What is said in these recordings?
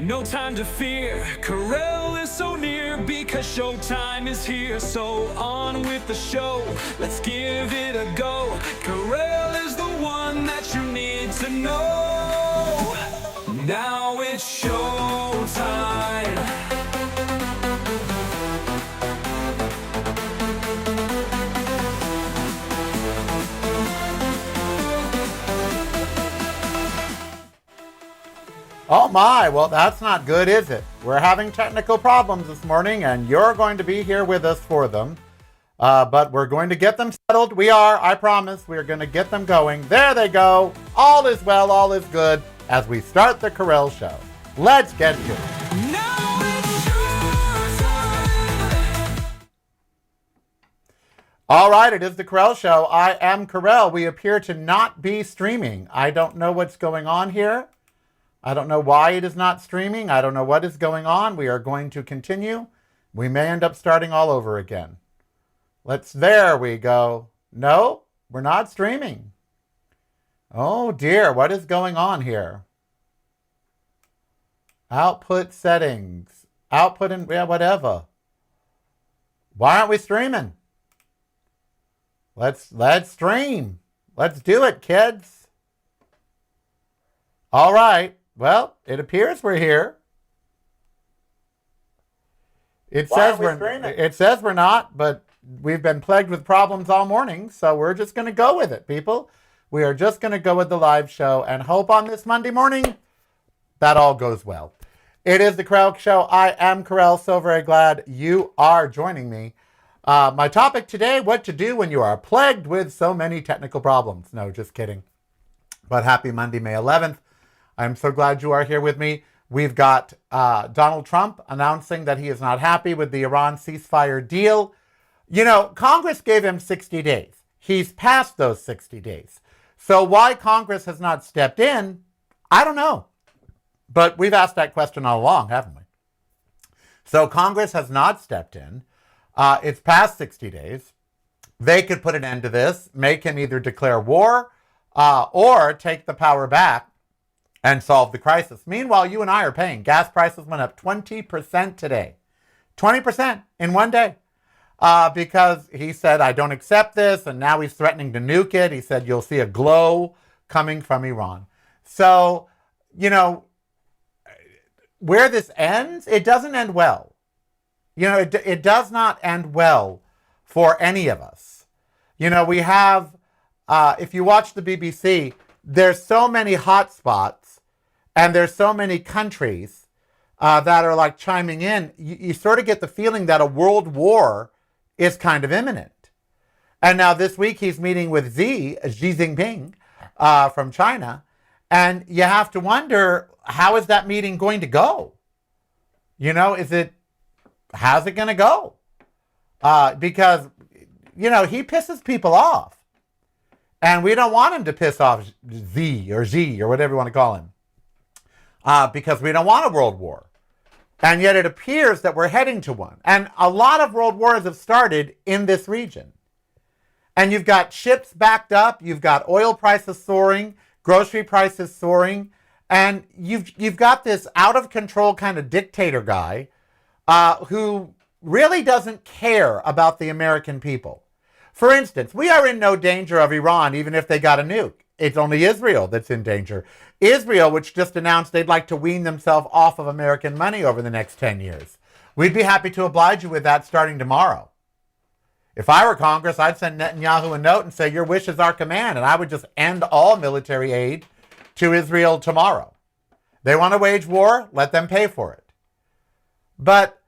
No time to fear, Karel is so near because showtime is here. So on with the show, let's give it a go. Karel is the one that you need to know. Now it's showtime. Oh my, well that's not good, is it? We're having technical problems this morning and you're going to be here with us for them. But we're going to get them settled. We are, I promise, we're going to get them going. There they go. All is well, all is good as we start the Karel Show. Let's get to it. Now it's showtime. All right, it is the Karel Show. I am Karel. We appear to not be streaming. I don't know what's going on here. I don't know why it is not streaming. I don't know what is going on. We are going to continue. We may end up starting all over again. There we go. No, we're not streaming. Oh dear, what is going on here? Output settings. Output and whatever. Why aren't we streaming? Let's stream. Let's do it, kids. All right. Well, it appears we're here. It says we're not, but we've been plagued with problems all morning, so we're just going to go with it, people. We are just going to go with the live show and hope on this Monday morning that all goes well. It is the Karel Show. I am Karel, so very glad you are joining me. My topic today, what to do when you are plagued with so many technical problems. No, just kidding. But happy Monday, May 11th. I'm so glad you are here with me. We've got Donald Trump announcing that he is not happy with the Iran ceasefire deal. You know, Congress gave him 60 days. He's passed those 60 days. So why Congress has not stepped in, I don't know. But we've asked that question all along, haven't we? So Congress has not stepped in. It's past 60 days. They could put an end to this, make him either declare war or take the power back and solve the crisis. Meanwhile, you and I are paying. Gas prices went up 20% today. 20% in one day. Because he said, I don't accept this, and now he's threatening to nuke it. He said, you'll see a glow coming from Iran. So, you know, where this ends, it doesn't end well. You know, it does not end well for any of us. You know, we have, if you watch the BBC, there's so many hot spots and there's so many countries that are like chiming in. You sort of get the feeling that a world war is kind of imminent. And now this week he's meeting with Xi Jinping from China. And you have to wonder, how is that meeting going to go? You know, how's it going to go? Because, you know, he pisses people off. And we don't want him to piss off Xi or whatever you want to call him. Because we don't want a world war. And yet it appears that we're heading to one. And a lot of world wars have started in this region. And you've got ships backed up. You've got oil prices soaring, grocery prices soaring. And you've got this out of control kind of dictator guy who really doesn't care about the American people. For instance, we are in no danger of Iran, even if they got a nuke. It's only Israel that's in danger. Israel, which just announced they'd like to wean themselves off of American money over the next 10 years. We'd be happy to oblige you with that starting tomorrow. If I were Congress, I'd send Netanyahu a note and say, your wish is our command, and I would just end all military aid to Israel tomorrow. They want to wage war, let them pay for it. But,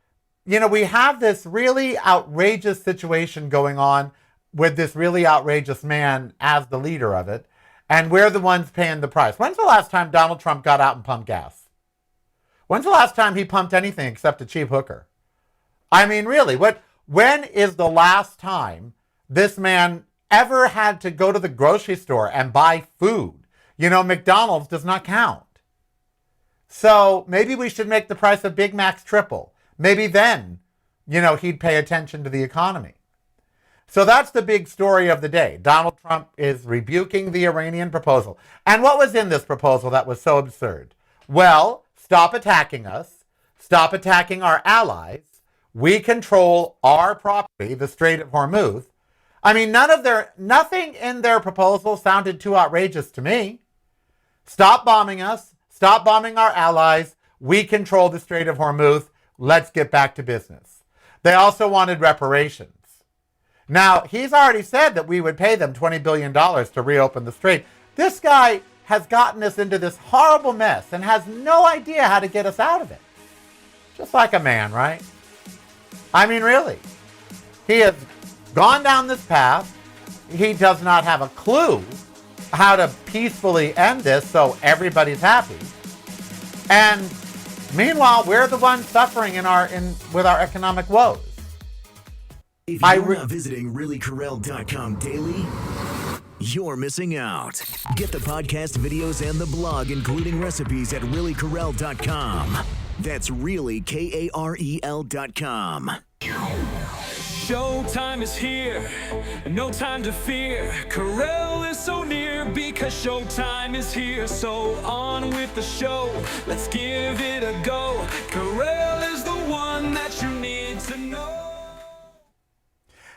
you know, we have this really outrageous situation going on with this really outrageous man as the leader of it. And we're the ones paying the price. When's the last time Donald Trump got out and pumped gas? When's the last time he pumped anything except a cheap hooker? I mean, really, when is the last time this man ever had to go to the grocery store and buy food? You know, McDonald's does not count. So maybe we should make the price of Big Macs triple. Maybe then, you know, he'd pay attention to the economy. So that's the big story of the day. Donald Trump is rebuking the Iranian proposal. And what was in this proposal that was so absurd? Well, stop attacking us, stop attacking our allies. We control our property, the Strait of Hormuz. I mean, nothing in their proposal sounded too outrageous to me. Stop bombing us, stop bombing our allies. We control the Strait of Hormuz. Let's get back to business. They also wanted reparations. Now, he's already said that we would pay them $20 billion to reopen the strait. This guy has gotten us into this horrible mess and has no idea how to get us out of it. Just like a man, right? I mean, really. He has gone down this path. He does not have a clue how to peacefully end this so everybody's happy. And meanwhile, we're the ones suffering with our economic woes. If you're not visiting reallykarel.com daily, you're missing out. Get the podcast, videos, and the blog, including recipes at reallykarel.com. That's really KAREL.com. Showtime is here, no time to fear. Karel is so near because showtime is here. So on with the show, let's give it a go. Karel is the one that you need to know.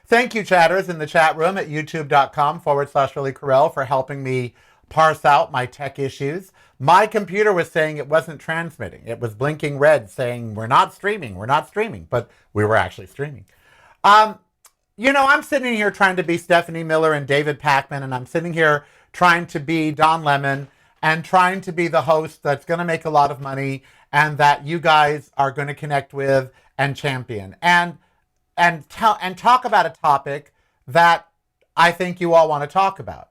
Thank you, chatters in the chat room at youtube.com/reallykarel for helping me parse out my tech issues. My computer was saying it wasn't transmitting. It was blinking red saying, we're not streaming, but we were actually streaming. I'm sitting here trying to be Stephanie Miller and David Pakman, and I'm sitting here trying to be Don Lemon and trying to be the host that's going to make a lot of money and that you guys are going to connect with and champion and talk about a topic that I think you all want to talk about.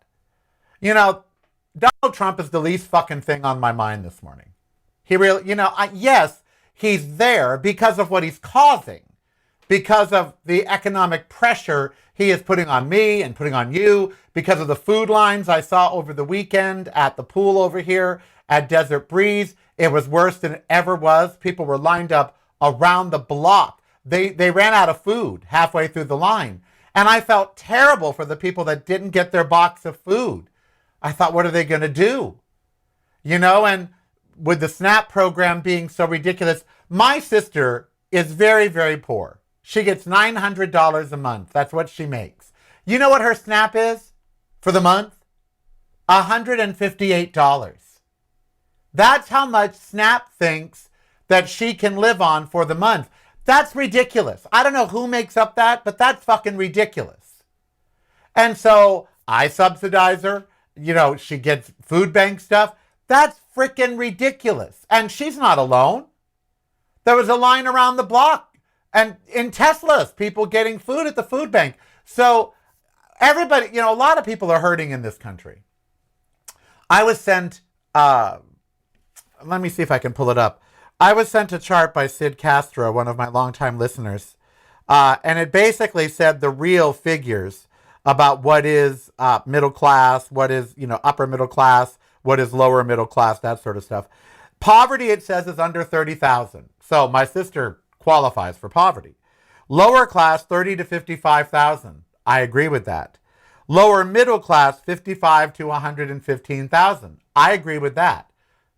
Donald Trump is the least fucking thing on my mind this morning. He really, yes, he's there because of what he's causing, because of the economic pressure he is putting on me and putting on you, because of the food lines I saw over the weekend at the pool over here at Desert Breeze. It was worse than it ever was. People were lined up around the block. They ran out of food halfway through the line. And I felt terrible for the people that didn't get their box of food. I thought, what are they going to do? And with the SNAP program being so ridiculous, my sister is very, very poor. She gets $900 a month. That's what she makes. You know what her SNAP is for the month? $158. That's how much SNAP thinks that she can live on for the month. That's ridiculous. I don't know who makes up that, but that's fucking ridiculous. And so I subsidize her. She gets food bank stuff. That's freaking ridiculous. And she's not alone. There was a line around the block and in Teslas, people getting food at the food bank. So everybody, a lot of people are hurting in this country. I was sent, let me see if I can pull it up. I was sent a chart by Sid Castro, one of my longtime listeners, and it basically said the real figures about what is middle class, what is upper middle class, what is lower middle class, that sort of stuff. Poverty, it says, is under 30,000. So my sister qualifies for poverty. Lower class, 30 to 55,000. I agree with that. Lower middle class, 55 to 115,000. I agree with that.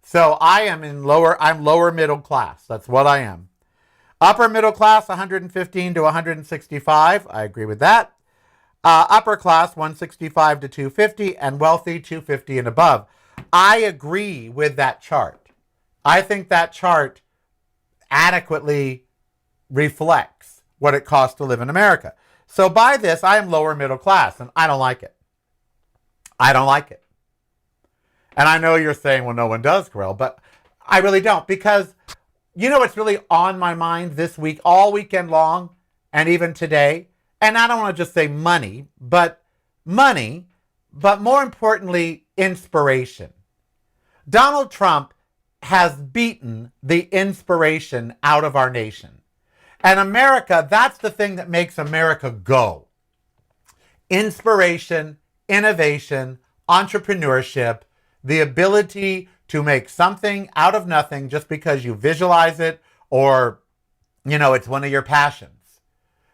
So I'm lower middle class. That's what I am. Upper middle class, 115 to 165. I agree with that. Upper class, 165 to 250, and wealthy, 250 and above. I agree with that chart. I think that chart adequately reflects what it costs to live in America. So by this, I am lower middle class, and I don't like it. I don't like it. And I know you're saying, well, no one does, Karel, but I really don't, because what's really on my mind this week, all weekend long, and even today, and I don't want to just say money, but more importantly, inspiration. Donald Trump has beaten the inspiration out of our nation. And America, that's the thing that makes America go. Inspiration, innovation, entrepreneurship, the ability to make something out of nothing just because you visualize it or, it's one of your passions.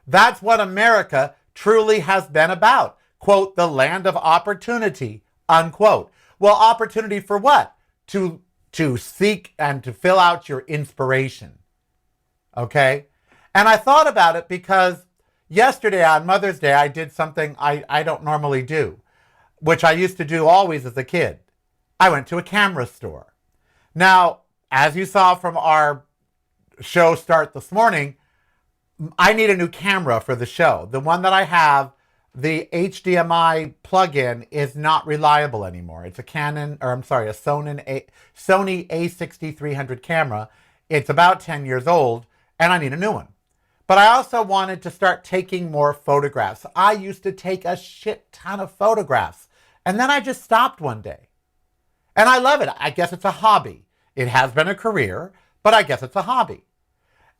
That's what America truly has been about. Quote, the land of opportunity, unquote. Well, opportunity for what? To to seek and to fill out your inspiration. Okay? And I thought about it because yesterday on Mother's Day, I did something I don't normally do, which I used to do always as a kid. I went to a camera store. Now, as you saw from our show start this morning, I need a new camera for the show. The one that I have, the HDMI plug-in, is not reliable anymore. It's a Sony A6300 camera. It's about 10 years old, and I need a new one. But I also wanted to start taking more photographs. I used to take a shit ton of photographs, and then I just stopped one day. And I love it. I guess it's a hobby. It has been a career, but I guess it's a hobby.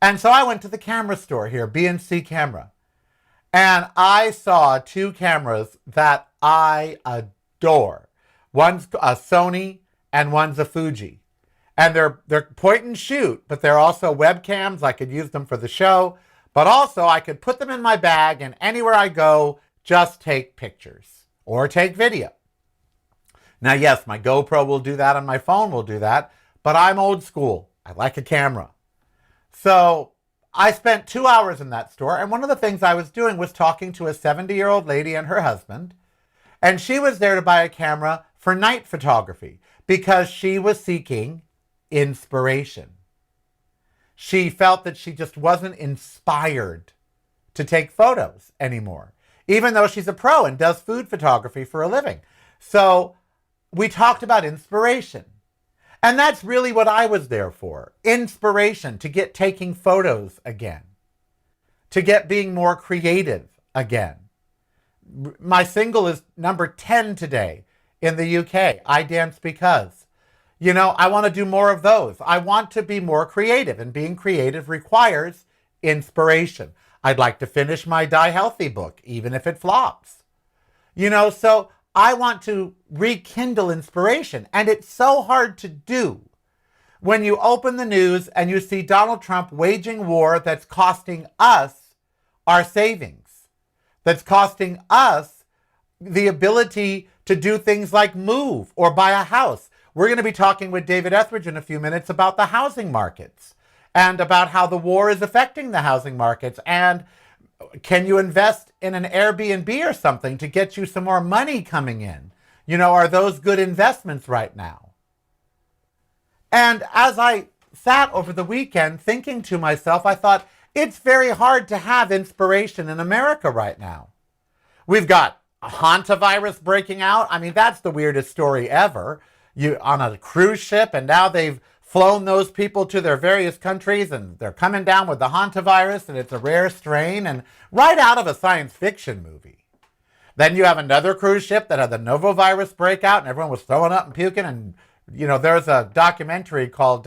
And so I went to the camera store here, B&C Camera, and I saw two cameras that I adore. One's a Sony and one's a Fuji. And they're point and shoot, but they're also webcams. I could use them for the show, but also I could put them in my bag and anywhere I go, just take pictures or take video. Now, yes, my GoPro will do that and my phone will do that, but I'm old school. I like a camera. So I spent 2 hours in that store, and one of the things I was doing was talking to a 70-year-old lady and her husband, and she was there to buy a camera for night photography because she was seeking inspiration. She felt that she just wasn't inspired to take photos anymore, even though she's a pro and does food photography for a living. So we talked about inspiration. And that's really what I was there for. Inspiration, to get taking photos again. To get being more creative again. My single is number 10 today in the UK. I Dance Because. You know, I want to do more of those. I want to be more creative, and being creative requires inspiration. I'd like to finish my Die Healthy book, even if it flops. You know, so I want to rekindle inspiration, and it's so hard to do when you open the news and you see Donald Trump waging war that's costing us our savings, that's costing us the ability to do things like move or buy a house. We're going to be talking with David Etheridge in a few minutes about the housing markets and about how the war is affecting the housing markets, and can you invest in an Airbnb or something to get you some more money coming in? You know, are those good investments right now? And as I sat over the weekend thinking to myself, I thought, it's very hard to have inspiration in America right now. We've got a hantavirus breaking out. I mean, that's the weirdest story ever. You on a cruise ship, and now they've flown those people to their various countries, and they're coming down with the hantavirus, and it's a rare strain, and right out of a science fiction movie. Then you have another cruise ship that had the novovirus breakout, and everyone was throwing up and puking. And you know, there's a documentary called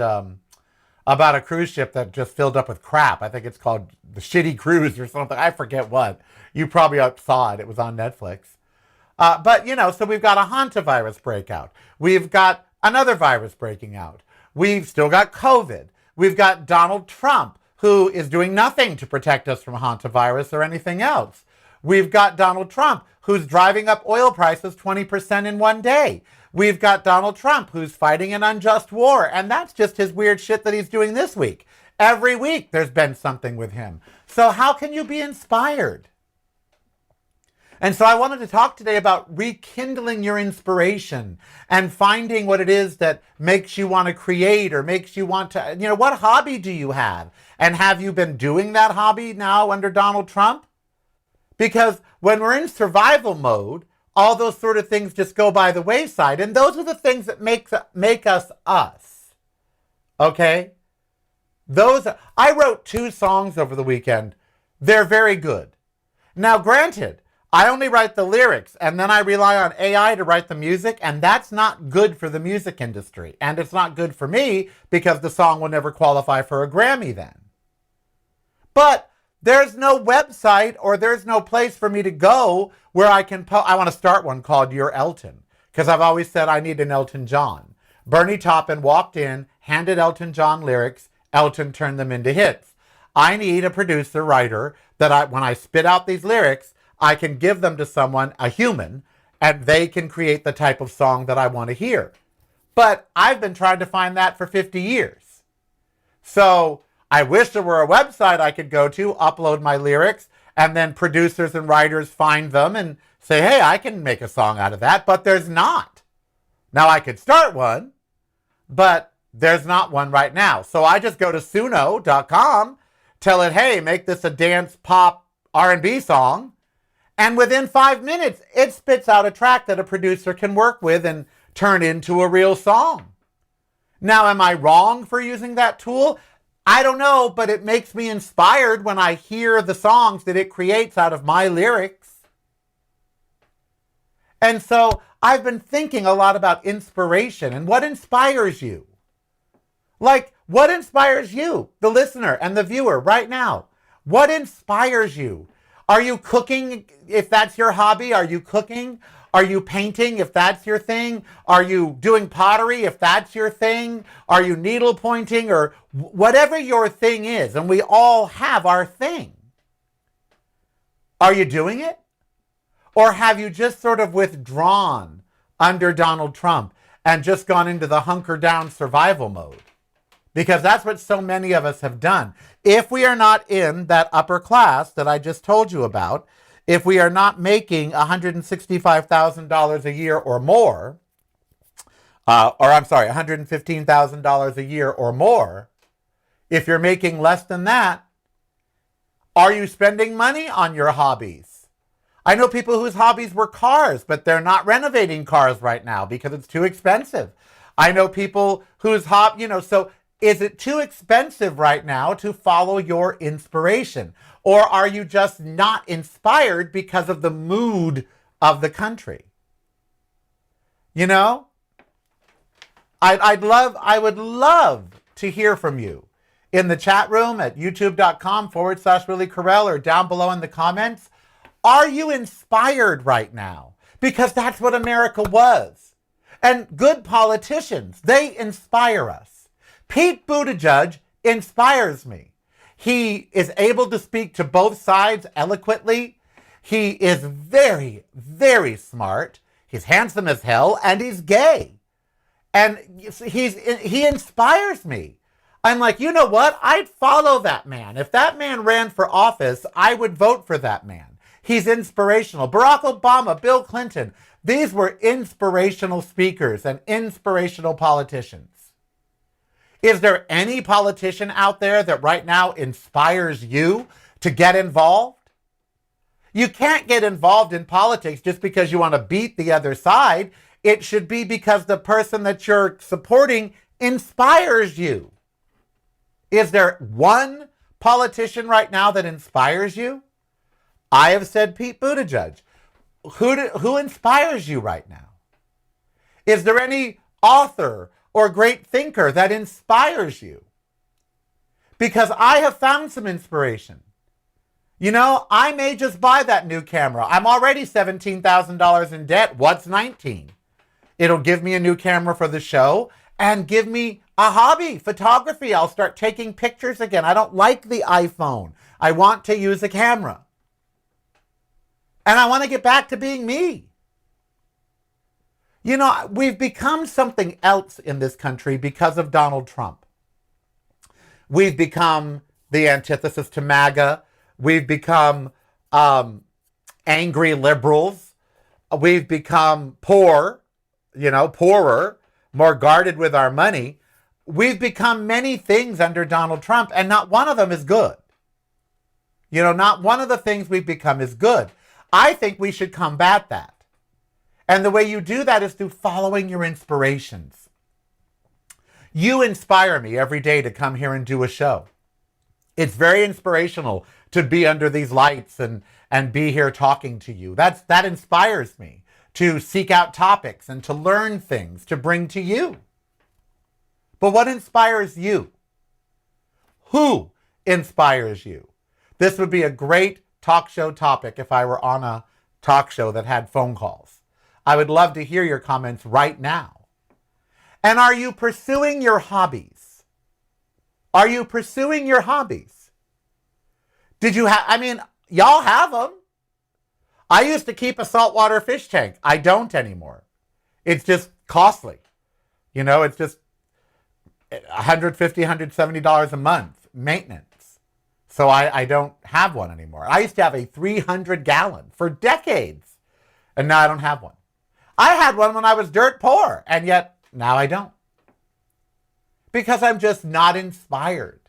about a cruise ship that just filled up with crap. I think it's called The Shitty Cruise or something. I forget what. You probably saw it. It was on Netflix. But you know, so we've got a hantavirus breakout. We've got another virus breaking out. We've still got COVID. We've got Donald Trump, who is doing nothing to protect us from hantavirus or anything else. We've got Donald Trump, who's driving up oil prices 20% in one day. We've got Donald Trump, who's fighting an unjust war, and that's just his weird shit that he's doing this week. Every week there's been something with him. So how can you be inspired? And so I wanted to talk today about rekindling your inspiration and finding what it is that makes you want to create or makes you want to, you know, what hobby do you have? And have you been doing that hobby now under Donald Trump? Because when we're in survival mode, all those sort of things just go by the wayside. And those are the things that make us us. Okay? I wrote 2 songs over the weekend. They're very good. Now, granted, I only write the lyrics, and then I rely on AI to write the music, and that's not good for the music industry. And it's not good for me because the song will never qualify for a Grammy then. But there's no website or there's no place for me to go where I can I want to start one called Your Elton, because I've always said I need an Elton John. Bernie Taupin walked in, handed Elton John lyrics, Elton turned them into hits. I need a producer, writer, that when I spit out these lyrics, I can give them to someone, a human, and they can create the type of song that I want to hear. But I've been trying to find that for 50 years. So I wish there were a website I could go to, upload my lyrics, and then producers and writers find them and say, hey, I can make a song out of that, but there's not. Now I could start one, but there's not one right now. So I just go to suno.com, tell it, hey, make this a dance pop R&B song, and within 5 minutes, it spits out a track that a producer can work with and turn into a real song. Now, am I wrong for using that tool? I don't know, but it makes me inspired when I hear the songs that it creates out of my lyrics. And so I've been thinking a lot about inspiration and what inspires you. Like, what inspires you, the listener and the viewer right now? What inspires you? Are you cooking, if that's your hobby? Are you cooking? Are you painting, if that's your thing? Are you doing pottery, if that's your thing? Are you needle pointing, or whatever your thing is? And we all have our thing. Are you doing it? Or have you just sort of withdrawn under Donald Trump and just gone into the hunker down survival mode? Because that's what so many of us have done. If we are not in that upper class that I just told you about, if we are not making $165,000 a year or more, $115,000 a year or more, if you're making less than that, are you spending money on your hobbies? I know people whose hobbies were cars, but they're not renovating cars right now because it's too expensive. I know people whose so is it too expensive right now to follow your inspiration? Or are you just not inspired because of the mood of the country? You know? I would love to hear from you in the chat room at youtube.com/Really Karel or down below in the comments. Are you inspired right now? Because that's what America was. And good politicians, they inspire us. Pete Buttigieg inspires me. He is able to speak to both sides eloquently. He is very, very smart. He's handsome as hell, and he's gay. And he inspires me. I'm like, you know what? I'd follow that man. If that man ran for office, I would vote for that man. He's inspirational. Barack Obama, Bill Clinton, these were inspirational speakers and inspirational politicians. Is there any politician out there that right now inspires you to get involved? You can't get involved in politics just because you want to beat the other side. It should be because the person that you're supporting inspires you. Is there one politician right now that inspires you? I have said Pete Buttigieg. Who inspires you right now? Is there any author or great thinker that inspires you? Because I have found some inspiration. You know, I may just buy that new camera. I'm already $17,000 in debt. What's 19? It'll give me a new camera for the show and give me a hobby, photography. I'll start taking pictures again. I don't like the iPhone. I want to use a camera. And I want to get back to being me. You know, we've become something else in this country because of Donald Trump. We've become the antithesis to MAGA. We've become angry liberals. We've become poorer, more guarded with our money. We've become many things under Donald Trump, and not one of them is good. Not one of the things we've become is good. I think we should combat that. And the way you do that is through following your inspirations. You inspire me every day to come here and do a show. It's very inspirational to be under these lights and be here talking to you. That inspires me to seek out topics and to learn things to bring to you. But what inspires you? Who inspires you? This would be a great talk show topic if I were on a talk show that had phone calls. I would love to hear your comments right now. And are you pursuing your hobbies? Are you pursuing your hobbies? Y'all have them. I used to keep a saltwater fish tank. I don't anymore. It's just costly. It's just $150, $170 a month maintenance. So I don't have one anymore. I used to have a 300-gallon for decades, and now I don't have one. I had one when I was dirt poor, and yet now I don't. Because I'm just not inspired.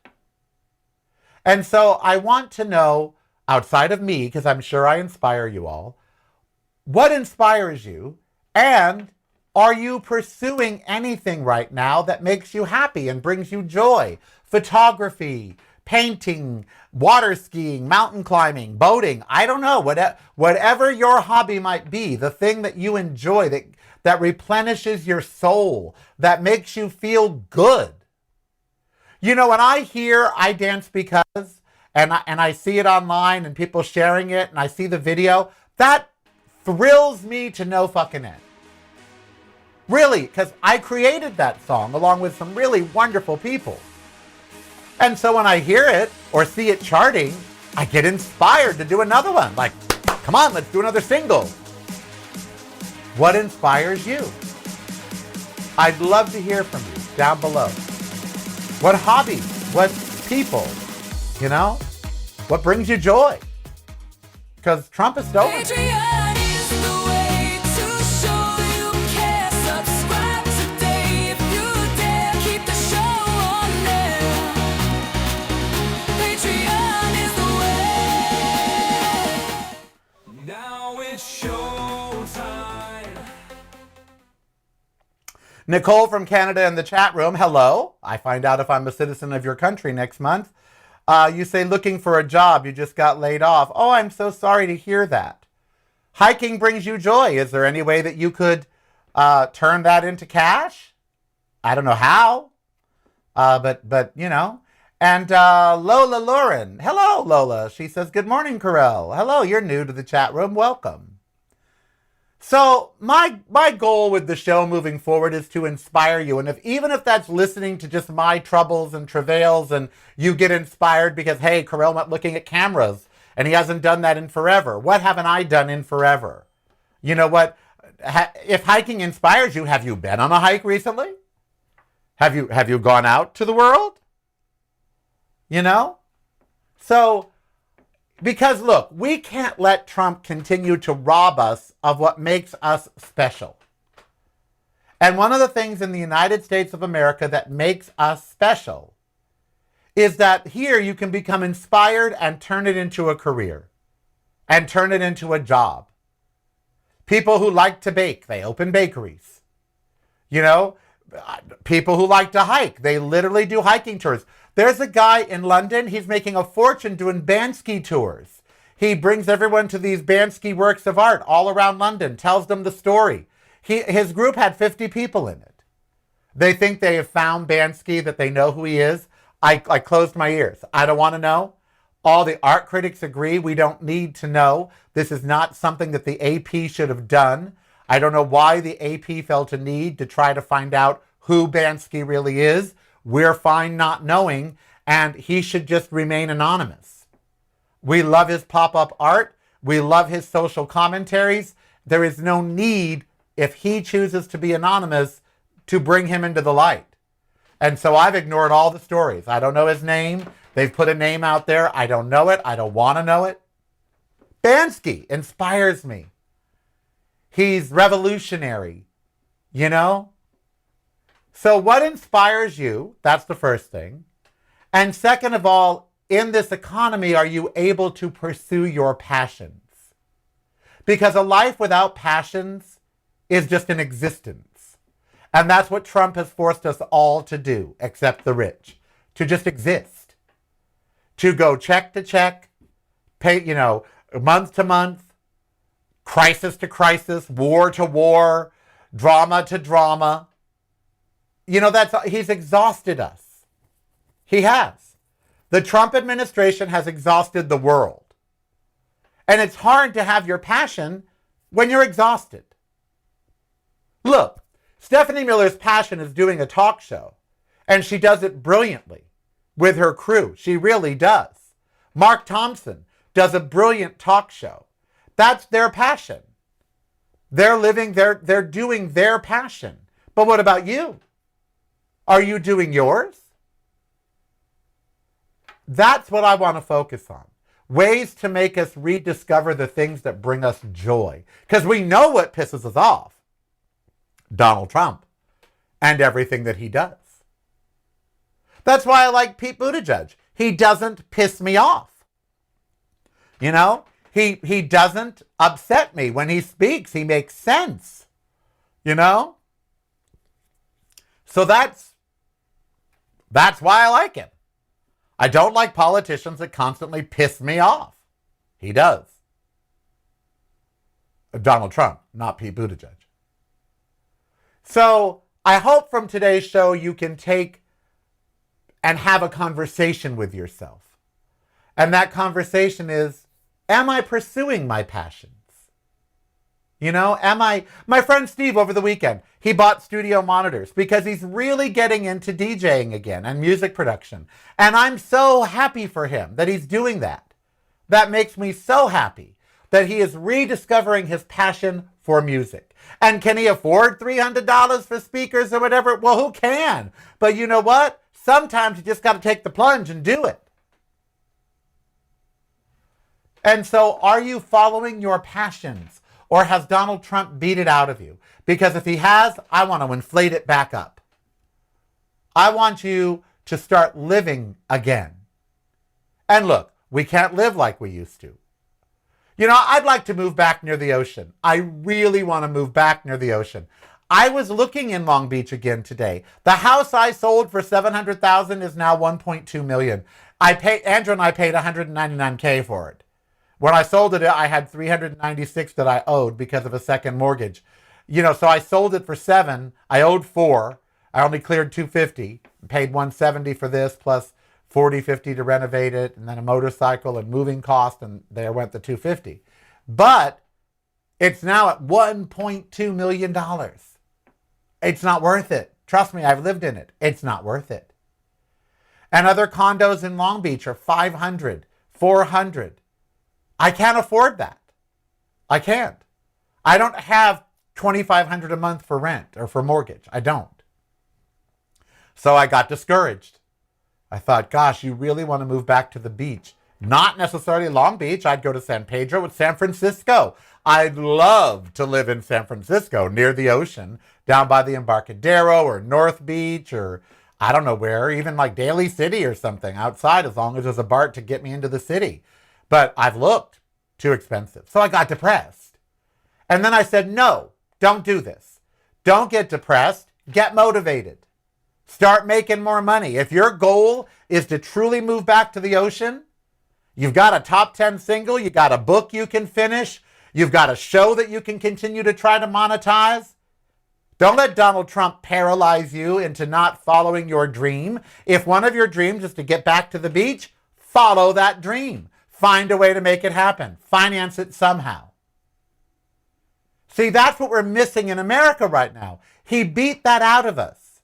And so I want to know, outside of me, because I'm sure I inspire you all, what inspires you, and are you pursuing anything right now that makes you happy and brings you joy? Photography, painting, water skiing, mountain climbing, boating, I don't know, whatever your hobby might be, the thing that you enjoy, that replenishes your soul, that makes you feel good. When I hear I Dance Because, and I see it online and people sharing it, and I see the video, that thrills me to no fucking end. Really, because I created that song along with some really wonderful people. And so when I hear it or see it charting, I get inspired to do another one. Like, come on, let's do another single. What inspires you? I'd love to hear from you down below. What hobby? What people? What brings you joy? Because Trump is stolen. Patreon is the way to show you care. Subscribe today if you dare. Keep the show on there. Patreon is the way. Now it's showtime. Nicole from Canada in the chat room. Hello. I find out if I'm a citizen of your country next month. You say looking for a job. You just got laid off. Oh, I'm so sorry to hear that. Hiking brings you joy. Is there any way that you could turn that into cash? I don't know how. But And Lola Lauren. Hello, Lola. She says, good morning, Karel. Hello, you're new to the chat room. Welcome. So my goal with the show moving forward is to inspire you. And even if that's listening to just my troubles and travails and you get inspired because, hey, Karel went looking at cameras and he hasn't done that in forever. What haven't I done in forever? You know what? If hiking inspires you, have you been on a hike recently? Have you gone out to the world? So, because look, we can't let Trump continue to rob us of what makes us special. And one of the things in the United States of America that makes us special is that here you can become inspired and turn it into a career and turn it into a job. People who like to bake, they open bakeries. People who like to hike, they literally do hiking tours. There's a guy in London, he's making a fortune doing Bansky tours. He brings everyone to these Bansky works of art all around London, tells them the story. His group had 50 people in it. They think they have found Bansky, that they know who he is. I closed my ears. I don't want to know. All the art critics agree we don't need to know. This is not something that the AP should have done. I don't know why the AP felt a need to try to find out who Bansky really is. We're fine not knowing, and he should just remain anonymous. We love his pop-up art. We love his social commentaries. There is no need, if he chooses to be anonymous, to bring him into the light. And so I've ignored all the stories. I don't know his name. They've put a name out there. I don't know it. I don't want to know it. Bansky inspires me. He's revolutionary, So what inspires you? That's the first thing. And second of all, in this economy, are you able to pursue your passions? Because a life without passions is just an existence. And that's what Trump has forced us all to do, except the rich, to just exist. To go check to check, pay, month to month, crisis to crisis, war to war, drama to drama. He's exhausted us. He has. The Trump administration has exhausted the world. And it's hard to have your passion when you're exhausted. Look, Stephanie Miller's passion is doing a talk show, and she does it brilliantly with her crew. She really does. Mark Thompson does a brilliant talk show. That's their passion. They're doing their passion. But what about you? Are you doing yours? That's what I want to focus on. Ways to make us rediscover the things that bring us joy. Because we know what pisses us off. Donald Trump and everything that he does. That's why I like Pete Buttigieg. He doesn't piss me off. You know, he doesn't upset me. When he speaks, he makes sense. You know? So that's why I like him. I don't like politicians that constantly piss me off. He does. Donald Trump, not Pete Buttigieg. So I hope from today's show you can take and have a conversation with yourself. And that conversation is, am I pursuing my passions? You know, my friend Steve over the weekend, he bought studio monitors because he's really getting into DJing again and music production. And I'm so happy for him that he's doing that. That makes me so happy that he is rediscovering his passion for music. And can he afford $300 for speakers or whatever? Well, who can? But you know what? Sometimes you just got to take the plunge and do it. And so are you following your passions? Or has Donald Trump beat it out of you? Because if he has, I want to inflate it back up. I want you to start living again. And look, we can't live like we used to. You know, I'd like to move back near the ocean. I really want to move back near the ocean. I was looking in Long Beach again today. The house I sold for $700,000 is now $1.2 million. Andrew and I paid $199K for it. When I sold it, I had $396 that I owed because of a second mortgage. You know, so I sold it for $7. I owed $4. I only cleared $250. Paid $170 for this plus $40-50 to renovate it, and then a motorcycle and moving cost, and there went the $250. But it's now at $1.2 million. It's not worth it. Trust me, I've lived in it. It's not worth it. And other condos in Long Beach are $500, $400. I can't afford that. I can't. I don't have $2,500 a month for rent or for mortgage. I don't. So I got discouraged. I thought, gosh, you really want to move back to the beach. Not necessarily Long Beach. I'd go to San Pedro with San Francisco. I'd love to live in San Francisco near the ocean, down by the Embarcadero or North Beach or I don't know where, even like Daly City or something outside, as long as there's a BART to get me into the city. But I've looked. Too expensive. So I got depressed. And then I said, no, don't do this. Don't get depressed. Get motivated. Start making more money. If your goal is to truly move back to the ocean, you've got a top 10 single, you got a book you can finish, you've got a show that you can continue to try to monetize. Don't let Donald Trump paralyze you into not following your dream. If one of your dreams is to get back to the beach, follow that dream. Find a way to make it happen. Finance it somehow. See, that's what we're missing in America right now. He beat that out of us.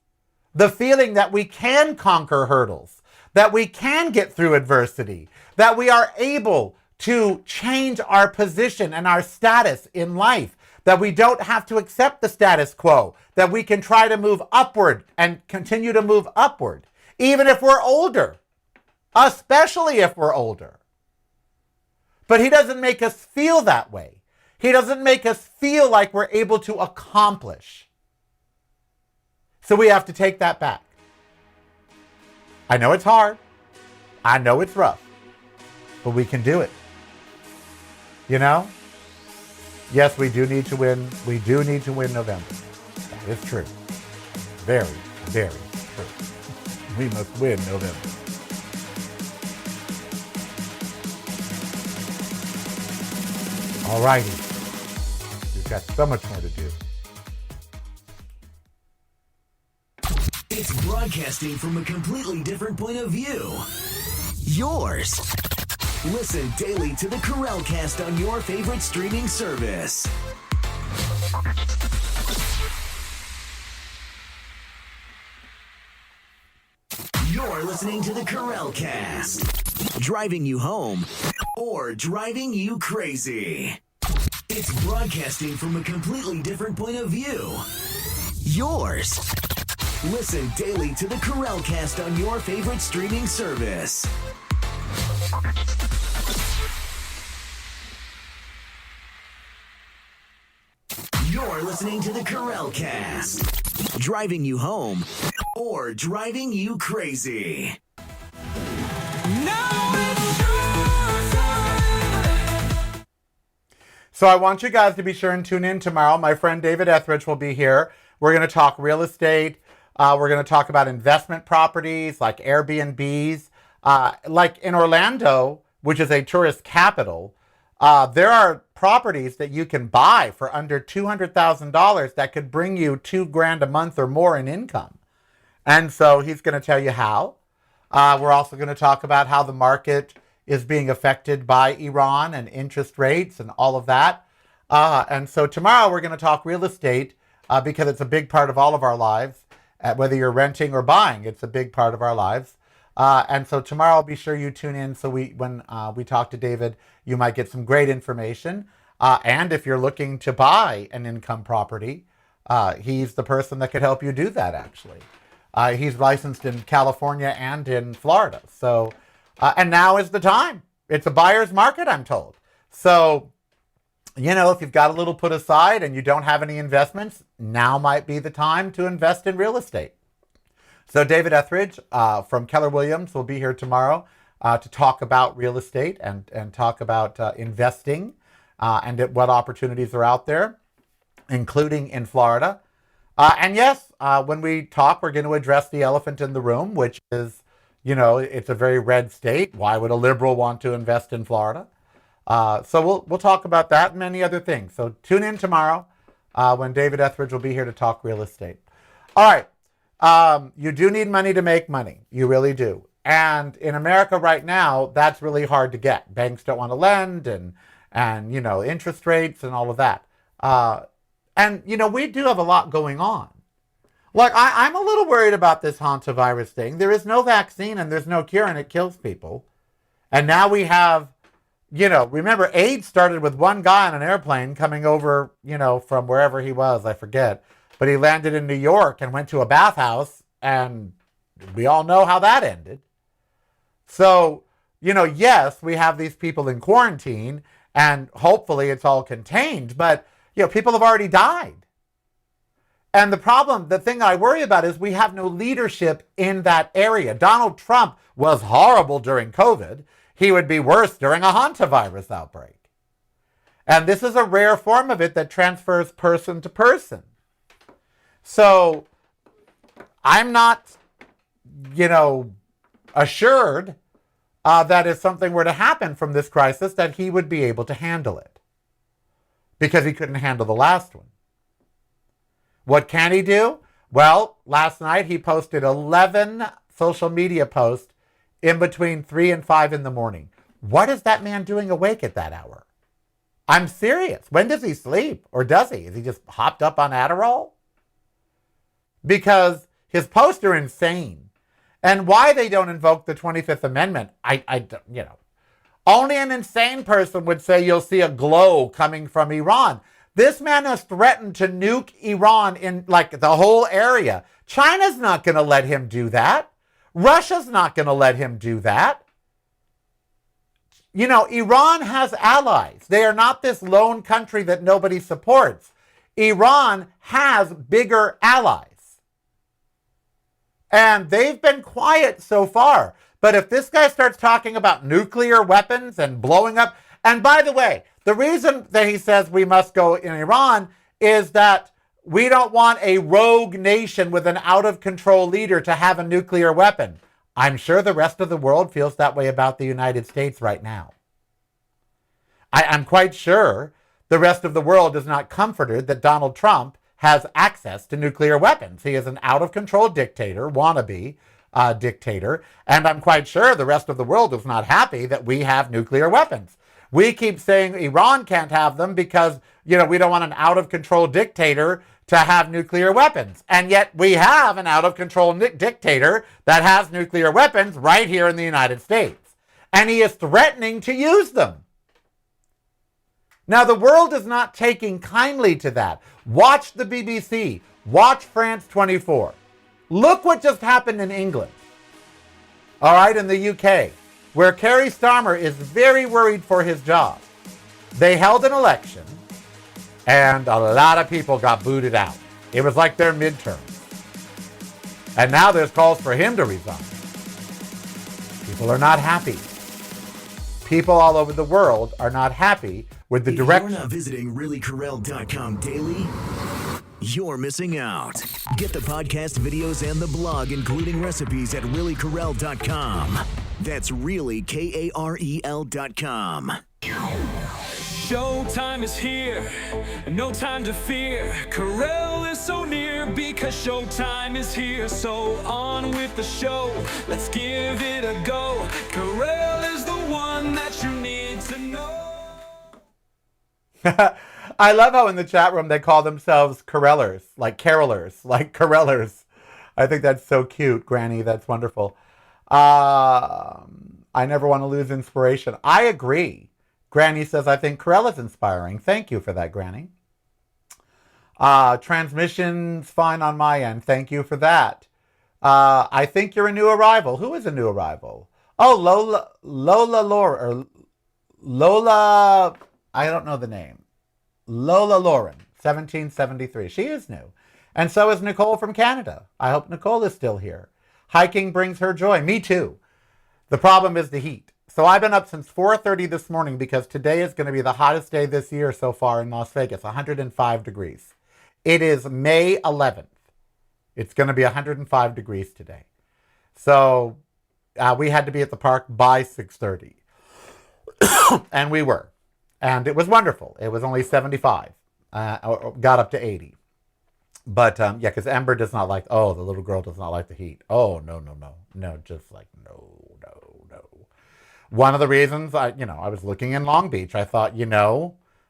The feeling that we can conquer hurdles, that we can get through adversity, that we are able to change our position and our status in life, that we don't have to accept the status quo, that we can try to move upward and continue to move upward, even if we're older, especially if we're older. But he doesn't make us feel that way. He doesn't make us feel like we're able to accomplish. So we have to take that back. I know it's hard. I know it's rough. But we can do it. You know? Yes, we do need to win. We do need to win November. That is true. Very, very true. We must win November. All righty. We've got so much more to do. It's broadcasting from a completely different point of view. Yours. Listen daily to the Karel Cast on your favorite streaming service. You're listening to the Karel Cast. Driving you home or driving you crazy. It's broadcasting from a completely different point of view. Yours. Listen daily to the Karel Cast on your favorite streaming service. You're listening to the Karel Cast, driving you home or driving you crazy. So I want you guys to be sure and tune in tomorrow. My friend David Etheridge will be here. We're going to talk real estate. We're going to talk about investment properties like Airbnbs. Like in Orlando, which is a tourist capital, there are properties that you can buy for under $200,000 that could bring you $2,000 a month or more in income. And so he's going to tell you how. We're also going to talk about how the market is being affected by Iran and interest rates and all of that. And so tomorrow we're going to talk real estate because it's a big part of all of our lives. Whether you're renting or buying, it's a big part of our lives. And so tomorrow, be sure you tune in so when we talk to David, you might get some great information. And if you're looking to buy an income property, he's the person that could help you do that, actually. He's licensed in California and in Florida. So, and now is the time. It's a buyer's market, I'm told. So, you know, if you've got a little put aside and you don't have any investments, now might be the time to invest in real estate. So David Etheridge from Keller Williams will be here tomorrow to talk about real estate and talk about investing and what opportunities are out there, including in Florida. And yes, when we talk, we're going to address the elephant in the room, which is, you know, it's a very red state. Why would a liberal want to invest in Florida? So we'll talk about that and many other things. So tune in tomorrow when David Etheridge will be here to talk real estate. All right. You do need money to make money. You really do. And in America right now, that's really hard to get. Banks don't want to lend and you know, interest rates and all of that. And, you know, we do have a lot going on. Like, I'm a little worried about this hantavirus thing. There is no vaccine and there's no cure and it kills people. And now we have, you know, remember AIDS started with one guy on an airplane coming over, you know, from wherever he was, I forget. But he landed in New York and went to a bathhouse, and we all know how that ended. So, you know, yes, we have these people in quarantine, and hopefully it's all contained, but, you know, people have already died. And the problem, the thing I worry about is we have no leadership in that area. Donald Trump was horrible during COVID. He would be worse during a hantavirus outbreak. And this is a rare form of it that transfers person to person. So I'm not, you know, assured that if something were to happen from this crisis, that he would be able to handle it. Because he couldn't handle the last one. What can he do? Well, last night he posted 11 social media posts in between 3 and 5 in the morning. What is that man doing awake at that hour? I'm serious. When does he sleep? Or does he? Is he just hopped up on Adderall? Because his posts are insane. And why they don't invoke the 25th Amendment, I you know, only an insane person would say you'll see a glow coming from Iran. This man has threatened to nuke Iran in like the whole area. China's not going to let him do that. Russia's not going to let him do that. You know, Iran has allies. They are not this lone country that nobody supports. Iran has bigger allies. And they've been quiet so far. But if this guy starts talking about nuclear weapons and blowing up, and by the way, the reason that he says we must go in Iran is that we don't want a rogue nation with an out-of-control leader to have a nuclear weapon. I'm sure the rest of the world feels that way about the United States right now. I'm quite sure the rest of the world is not comforted that Donald Trump has access to nuclear weapons. He is an out-of-control dictator, wannabe dictator, and I'm quite sure the rest of the world is not happy that we have nuclear weapons. We keep saying Iran can't have them because, you know, we don't want an out-of-control dictator to have nuclear weapons. And yet we have an out-of-control dictator that has nuclear weapons right here in the United States. And he is threatening to use them. Now, the world is not taking kindly to that. Watch the BBC. Watch France 24. Look what just happened in England. All right, in the UK, where Keir Starmer is very worried for his job. They held an election, and a lot of people got booted out. It was like their midterms. And now there's calls for him to resign. People are not happy. People all over the world are not happy with the direction. If you're not visiting reallykarel.com daily, you're missing out. Get the podcast videos and the blog, including recipes, at reallykarel.com. That's really KAREL.com. Showtime is here, no time to fear. Karel is so near because showtime is here. So on with the show, let's give it a go. Karel is the one that you need to know. I love how in the chat room they call themselves Karelers, like carolers, like Karelers. I think that's so cute, Granny. That's wonderful. I never want to lose inspiration. I agree. Granny says, I think Karel is inspiring. Thank you for that, Granny. Transmission's fine on my end. Thank you for that. I think you're a new arrival. Who is a new arrival? Oh, Lola, I don't know the name. Lola Lauren, 1773. She is new. And so is Nicole from Canada. I hope Nicole is still here. Hiking brings her joy. Me too. The problem is the heat. So I've been up since 4:30 this morning because today is going to be the hottest day this year so far in Las Vegas, 105 degrees. It is May 11th. It's going to be 105 degrees today. So we had to be at the park by 6:30. And we were. And it was wonderful. It was only 75. Got up to 80. But yeah, because Ember does not like, the little girl does not like the heat. Oh, no. No, just like, no. One of the reasons I was looking in Long Beach, I thought,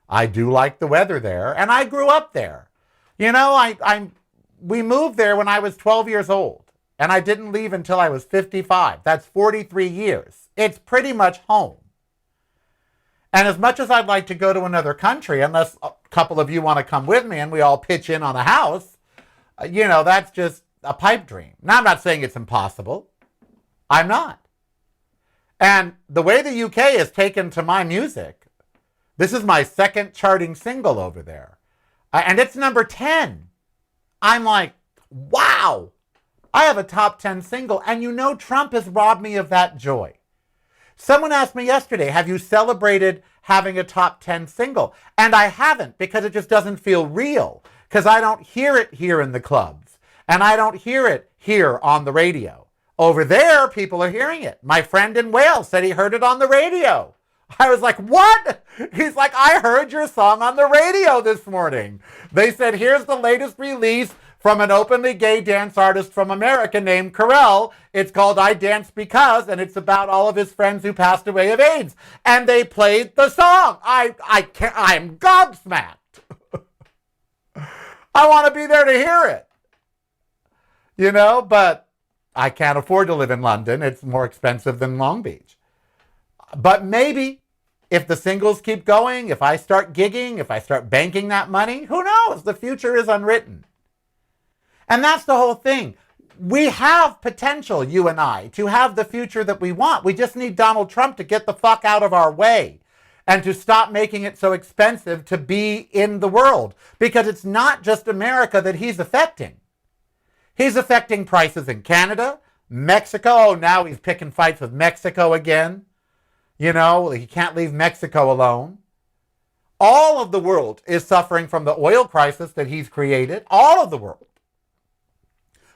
I do like the weather there. And I grew up there. We moved there when I was 12 years old. And I didn't leave until I was 55. That's 43 years. It's pretty much home. And as much as I'd like to go to another country, unless a couple of you want to come with me and we all pitch in on a house, that's just a pipe dream. Now, I'm not saying it's impossible. I'm not. And the way the UK has taken to my music, this is my second charting single over there. And it's number 10. I'm like, wow, I have a top 10 single. And Trump has robbed me of that joy. Someone asked me yesterday, have you celebrated having a top 10 single? And I haven't, because it just doesn't feel real. Because I don't hear it here in the clubs. And I don't hear it here on the radio. Over there, people are hearing it. My friend in Wales said he heard it on the radio. I was like, what? He's like, I heard your song on the radio this morning. They said, here's the latest release from an openly gay dance artist from America named Karel. It's called I Dance Because, and it's about all of his friends who passed away of AIDS. And they played the song. I'm gobsmacked. I want to be there to hear it. But I can't afford to live in London. It's more expensive than Long Beach. But maybe if the singles keep going, if I start gigging, if I start banking that money, who knows? The future is unwritten. And that's the whole thing. We have potential, you and I, to have the future that we want. We just need Donald Trump to get the fuck out of our way and to stop making it so expensive to be in the world. Because it's not just America that he's affecting. He's affecting prices in Canada, Mexico. Oh, now he's picking fights with Mexico again. He can't leave Mexico alone. All of the world is suffering from the oil crisis that he's created. All of the world.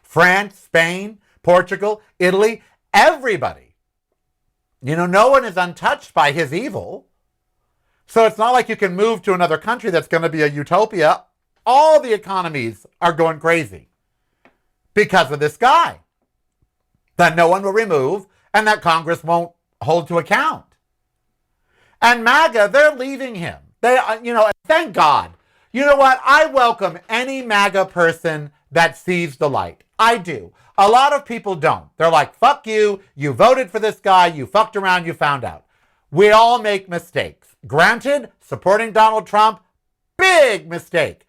France, Spain, Portugal, Italy, everybody. No one is untouched by his evil. So it's not like you can move to another country that's going to be a utopia. All the economies are going crazy. Because of this guy that no one will remove and that Congress won't hold to account. And MAGA, they're leaving him. Thank God. You know what? I welcome any MAGA person that sees the light. I do. A lot of people don't. They're like, fuck you. You voted for this guy. You fucked around. You found out. We all make mistakes. Granted, supporting Donald Trump, big mistake.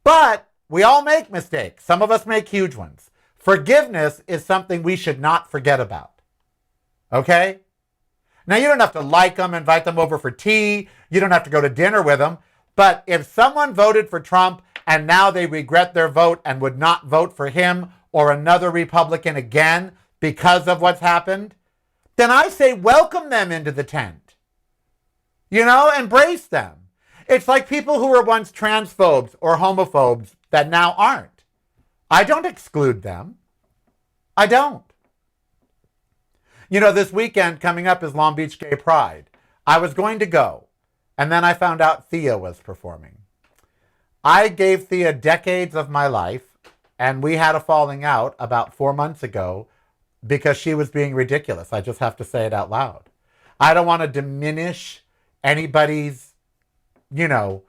But we all make mistakes. Some of us make huge ones. Forgiveness is something we should not forget about. Okay? Now, you don't have to like them, invite them over for tea. You don't have to go to dinner with them. But if someone voted for Trump and now they regret their vote and would not vote for him or another Republican again because of what's happened, then I say welcome them into the tent. You know, embrace them. It's like people who were once transphobes or homophobes that now aren't. I don't exclude them. I don't. You know, this weekend coming up is Long Beach Gay Pride. I was going to go, and then I found out Thea was performing. I gave Thea decades of my life, and we had a falling out about 4 months ago because she was being ridiculous. I just have to say it out loud. I don't want to diminish anybody's, you know,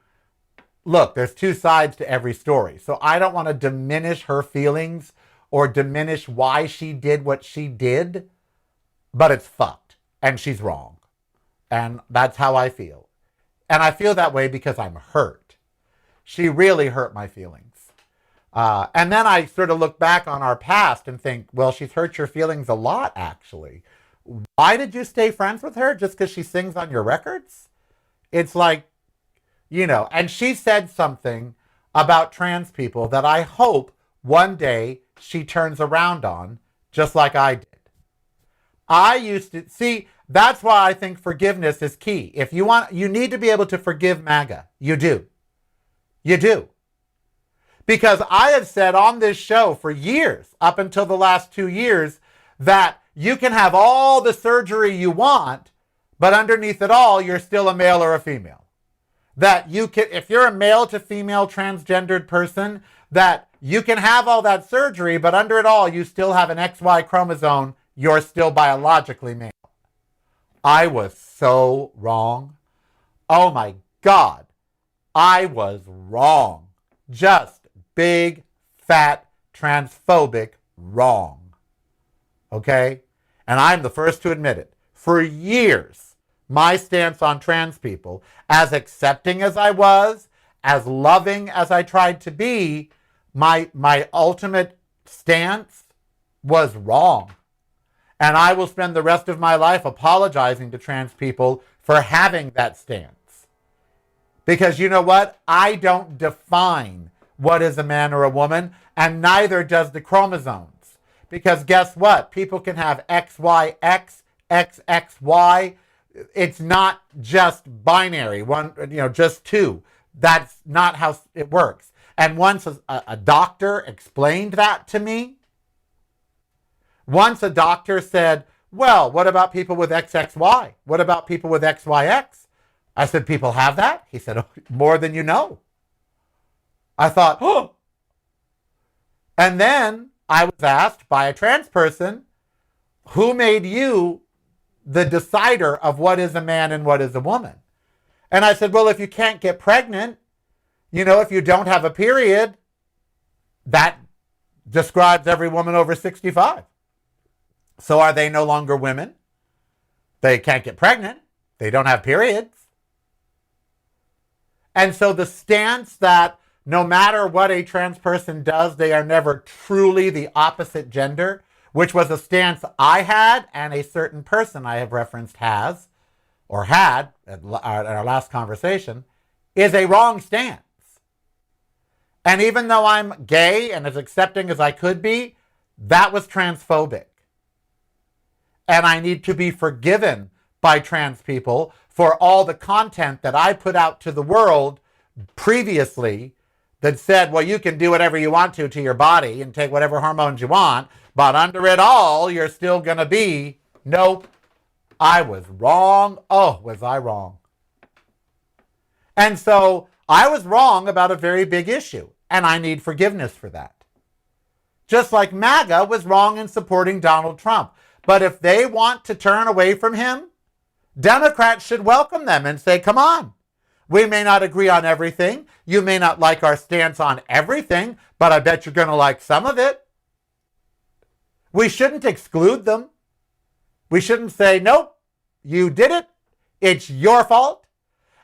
look, there's two sides to every story. So I don't want to diminish her feelings or diminish why she did what she did, but it's fucked and she's wrong. And that's how I feel. And I feel that way because I'm hurt. She really hurt my feelings. And then I sort of look back on our past and think, well, she's hurt your feelings a lot, actually. Why did you stay friends with her? Just because she sings on your records? It's like, you know, and she said something about trans people that I hope one day she turns around on, just like I did. I used to, see, that's why I think forgiveness is key. If you want, you need to be able to forgive MAGA. You do. You do. Because I have said on this show for years, up until the last 2 years, that you can have all the surgery you want, but underneath it all, you're still a male or a female. That you can, if you're a male to female transgendered person, that you can have all that surgery, but under it all, you still have an XY chromosome. You're still biologically male. I was so wrong. Oh my God. I was wrong. Just big, fat, transphobic wrong. Okay? And I'm the first to admit it. For years, my stance on trans people, as accepting as I was, as loving as I tried to be, my ultimate stance was wrong. And I will spend the rest of my life apologizing to trans people for having that stance. Because you know what? I don't define what is a man or a woman, and neither does the chromosomes. Because guess what? People can have XYX, XXY. It's not just binary, one, you know, just two. That's not how it works. And once a doctor explained that to me, once a doctor said, well, what about people with XXY? What about people with XYX? I said, people have that? He said, oh, more than you know. I thought, oh. And then I was asked by a trans person, who made you the decider of what is a man and what is a woman? And I said, well, if you can't get pregnant, you know, if you don't have a period, that describes every woman over 65. So are they no longer women? They can't get pregnant. They don't have periods. And so the stance that no matter what a trans person does, they are never truly the opposite gender, which was a stance I had and a certain person I have referenced has, or had at our last conversation, is a wrong stance. And even though I'm gay and as accepting as I could be, that was transphobic. And I need to be forgiven by trans people for all the content that I put out to the world previously that said, well, you can do whatever you want to your body and take whatever hormones you want, but under it all, you're still going to be, nope, I was wrong. Oh, was I wrong? And so I was wrong about a very big issue, and I need forgiveness for that. Just like MAGA was wrong in supporting Donald Trump. But if they want to turn away from him, Democrats should welcome them and say, come on. We may not agree on everything. You may not like our stance on everything, but I bet you're going to like some of it. We shouldn't exclude them. We shouldn't say, nope, you did it. It's your fault.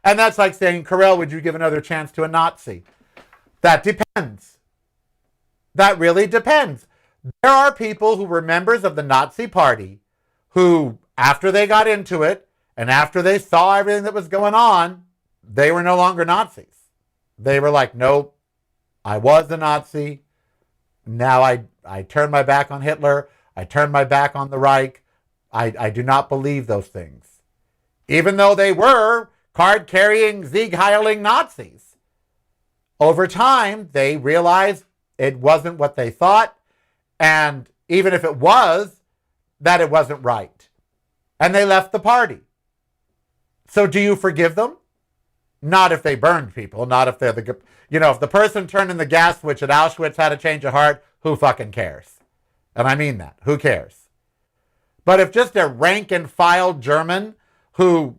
And that's like saying, Karel, would you give another chance to a Nazi? That depends. That really depends. There are people who were members of the Nazi Party who, after they got into it and after they saw everything that was going on, they were no longer Nazis. They were like, nope, I was a Nazi. Now I turned my back on Hitler. I turned my back on the Reich. I do not believe those things. Even though they were card-carrying, Sieg-heiling Nazis. Over time, they realized it wasn't what they thought, and even if it was, that it wasn't right. And they left the party. So do you forgive them? Not if they burned people, not if they're if the person turning the gas switch at Auschwitz had a change of heart, who fucking cares? And I mean that. Who cares? But if just a rank and file German who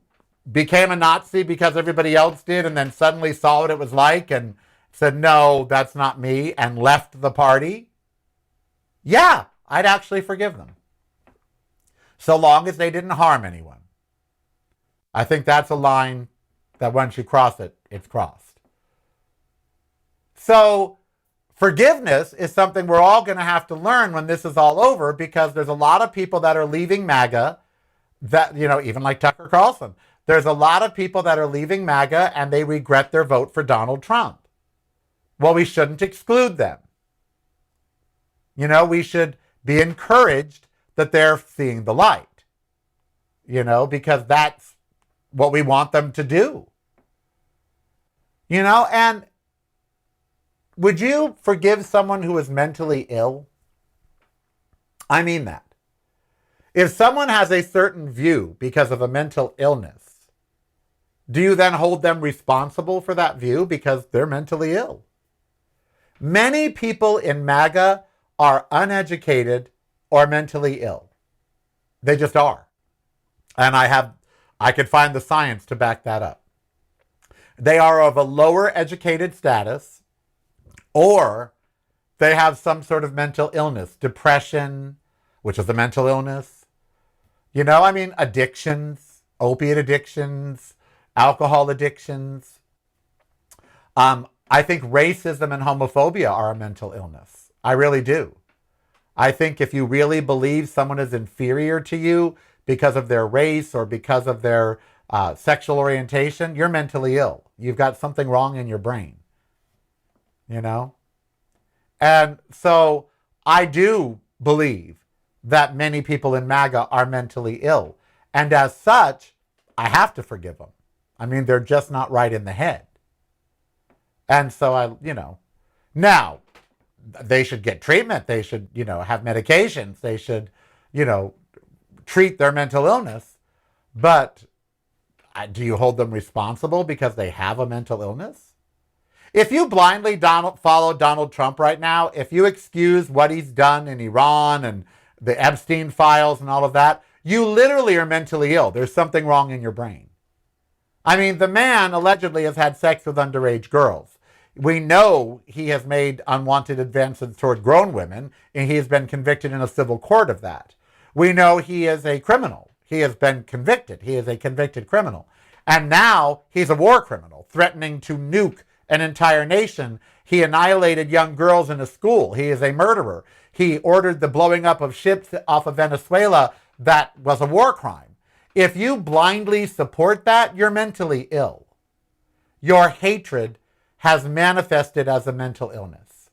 became a Nazi because everybody else did and then suddenly saw what it was like and said, no, that's not me, and left the party, yeah, I'd actually forgive them. So long as they didn't harm anyone. I think that's a line that once you cross it, it's crossed. So forgiveness is something we're all going to have to learn when this is all over, because there's a lot of people that are leaving MAGA that, even like Tucker Carlson. There's a lot of people that are leaving MAGA and they regret their vote for Donald Trump. Well, we shouldn't exclude them. We should be encouraged that they're seeing the light, because that's what we want them to do. And would you forgive someone who is mentally ill? I mean that. If someone has a certain view because of a mental illness, do you then hold them responsible for that view because they're mentally ill? Many people in MAGA are uneducated or mentally ill. They just are. And I could find the science to back that up. They are of a lower educated status, or they have some sort of mental illness, depression, which is a mental illness. Addictions, opiate addictions, alcohol addictions. I think racism and homophobia are a mental illness. I really do. I think if you really believe someone is inferior to you because of their race or because of their sexual orientation, you're mentally ill. You've got something wrong in your brain. And so I do believe that many people in MAGA are mentally ill. And as such, I have to forgive them. They're just not right in the head. And so now they should get treatment. They should, have medications. They should, treat their mental illness. But do you hold them responsible because they have a mental illness? If you blindly follow Donald Trump right now, if you excuse what he's done in Iran and the Epstein files and all of that, you literally are mentally ill. There's something wrong in your brain. The man allegedly has had sex with underage girls. We know he has made unwanted advances toward grown women, and he has been convicted in a civil court of that. We know he is a criminal. He has been convicted. He is a convicted criminal. And now he's a war criminal, threatening to nuke an entire nation. He annihilated young girls in a school. He is a murderer. He ordered the blowing up of ships off of Venezuela. That was a war crime. If you blindly support that, you're mentally ill. Your hatred has manifested as a mental illness.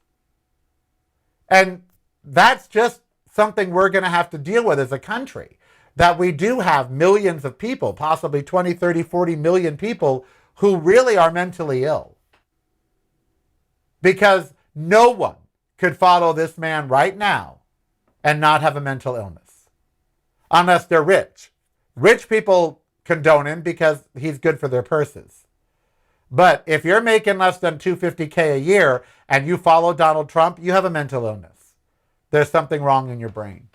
And that's just something we're going to have to deal with as a country. That we do have millions of people, possibly 20, 30, 40 million people who really are mentally ill. Because no one could follow this man right now and not have a mental illness. Unless they're rich. Rich people condone him because he's good for their purses. But if you're making less than $250K a year and you follow Donald Trump, you have a mental illness. There's something wrong in your brain.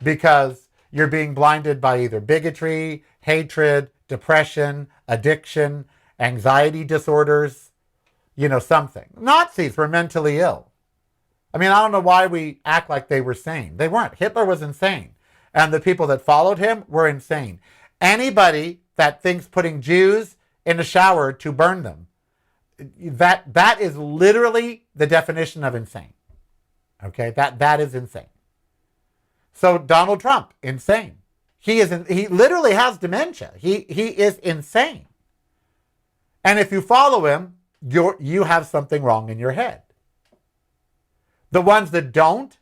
Because you're being blinded by either bigotry, hatred, depression, addiction, anxiety disorders, something. Nazis were mentally ill. I don't know why we act like they were sane. They weren't. Hitler was insane. And the people that followed him were insane. Anybody that thinks putting Jews in a shower to burn them, that is literally the definition of insane. Okay, that is insane. So Donald Trump, insane. He literally has dementia. He is insane. And if you follow him, you have something wrong in your head. The ones that don't,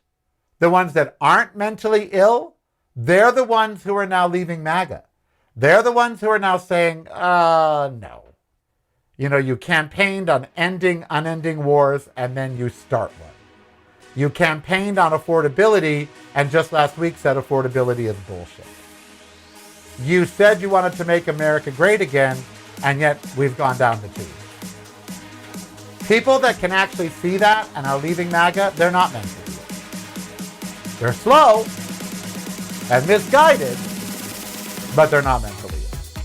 the ones that aren't mentally ill, they're the ones who are now leaving MAGA. They're the ones who are now saying, no. You know, you campaigned on ending unending wars and then you start one. You campaigned on affordability and just last week said affordability is bullshit. You said you wanted to make America great again and yet we've gone down the tubes. People that can actually see that and are leaving MAGA, they're not mentally ill. They're slow and misguided, but they're not mentally ill.